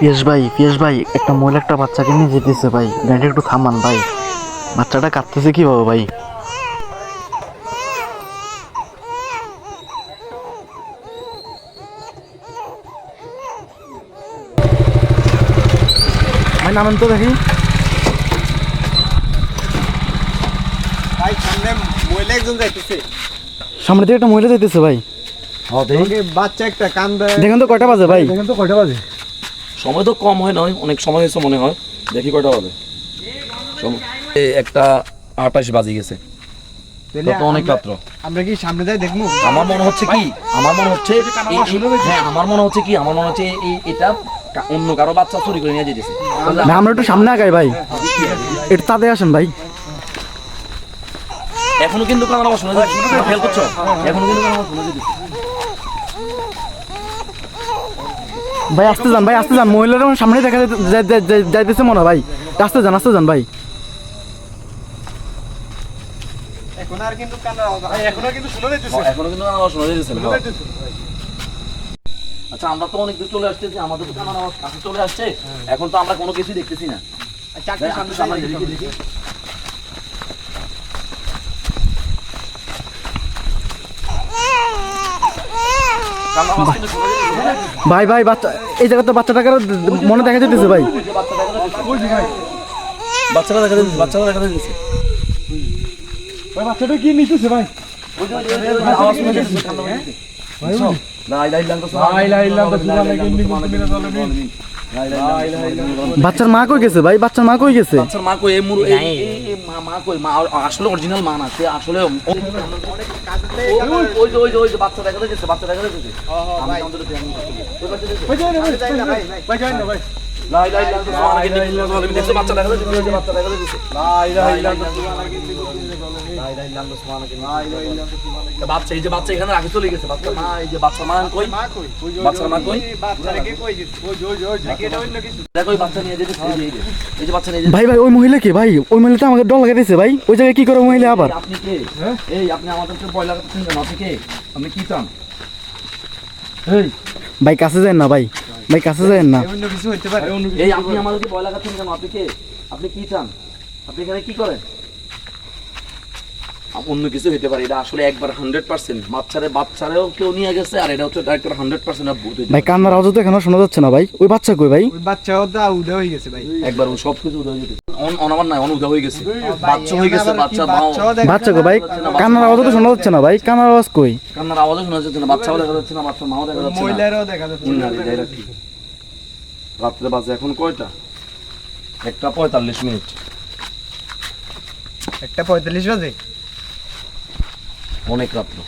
পিয়াস ভাই একটা মহিলা একটা বাচ্চাকে নিয়ে যেতেছে ভাই, গাড়িটা একটু থামান ভাই। বাচ্চাটা কাঁদতেছে কিভাবে ভাই? ভাই নামেন তো দেখি। ভাই সামনে মহিলা একজন যাইতেছে। সামনে থেকে একটা মহিলা যাইতেছে ভাই। বাচ্চা একটা কান্দে। দেখেন তো কয়টা বাজে ভাই? সময় তো কম হয় নয়, অনেক সময় হয়েছে মনে হয়। দেখি কয়টা বাজে। একটা 28 বাজে গেছে। তো অনেক রাত্র। আমরা কি সামনে যাই দেখবো? আমার মনে হচ্ছে কি আমার মনে হচ্ছে এটা অন্য কারো বাচ্চা চুরি করে নিয়ে যেতেছে। না আমরা একটু সামনে আগাই ভাই, একটু তাতে আসেন ভাই। এখনো কিন্তু কারো আওয়াজ শোনা যাচ্ছে, খেয়াল করছো? এখনো কিন্তু কারো আওয়াজ শোনা যাচ্ছে। ভাই আসতে যান ভাই, আসতে যান। মহিলারা সামনে দেখা যাইতেছে মনে হয় ভাই। আসতে যান ভাই। এখন আর কিন্তু কান্নার আওয়াজ এখনো কিন্তু শোনা যাইতেছে। এখনো কিন্তু কারো আওয়াজ শোনা যাচ্ছে। আচ্ছা আমরা তো অনেক দূর চলে আসতেছি, আমাদের তো কারো আওয়াজ কাছে চলে আসছে। এখন তো আমরা কোনো কিছু দেখতেছি না। চারটে সামনে দেখি। ভাই বাচ্চা এই জায়গাতে বাচ্চাটাকে মনে দেখা যেতেছে ভাই। বাচ্চারা দেখা যাচ্ছে। ভাই বাচ্চাটা কি নিতেছে ভাই? আওয়াজ শোনা যাচ্ছে। লা ইলাহা ইল্লাল্লাহ। বাচ্চার মা কই গেছে ভাই? বাচ্চার মা কই গেছে? বাচ্চার মা কই? মা কই? মা আসলে অরিজিনাল মা না, সে আসলে ওই যে বাচ্চা দেখা যাচ্ছে। ভাই যাই না ভাই। লা ইলাহা ইল্লাল্লাহ। দেখছো বাচ্চা দেখা যাচ্ছে। বাচ্চা এই যে বাচ্চা এখানে রাখে চলে গেছে। বাচ্চা মা এই যে বাচ্চা মা কই? বাচ্চার মা কই? বাচ্চাটাকে কই দিছে? ওই এটা অন্য কিছু। দেখো বাচ্চা নিয়ে যেতে এই যে বাচ্চা নিয়ে যেতে। ভাই ওই মহিলা কে ভাই? ওই মহিলাটা আমাকে ডর লাগা দিয়েছে ভাই। ওই জায়গায় কি করে মহিলা আবার? আপনি কে? এই আপনি আমাদেরকে ভয় লাগাচ্ছেন কেন? আপনি কে? আপনি কি চান? এই ভাই কাছে যান না ভাই, কাছে যান না। অন্য কিছু হইতে পারে। এই আপনি আমাদেরকে ভয় লাগাচ্ছেন কেন? আপনি কে? আপনি কি চান? আপনি এখানে কি করেন? অন্য কিছু হতে পারে। এটা আসলে একবার 100% বাচ্চারেও কেউ নিয়ে গেছে, আর এটা হচ্ছে ডাইরেক্ট 100% ভূত। ভাই কান্নার আওয়াজ তো এখানে শোনা যাচ্ছে না ভাই। ওই বাচ্চা কই ভাই? ওই বাচ্চাও তো উদয় হয়ে গেছে ভাই। একবার ও সবকিছু উদয় হয়ে যেতে অনাবার নাই, অনুদা হয়ে গেছে। বাচ্চা হয়ে গেছে, বাচ্চা বাচ্চা কই ভাই? কান্নার আওয়াজ তো শোনা যাচ্ছে না ভাই। কান্নার আওয়াজ কই? কান্নার আওয়াজও শোনা যাচ্ছে না, বাচ্চাও দেখা যাচ্ছে না, বাচ্চার মাও দেখা যাচ্ছে না, মহিলারও দেখা যাচ্ছে না। রাত্রে বাজে এখন কয়টা? 1:45। 1:45 বাজে। অনেক রাত্র।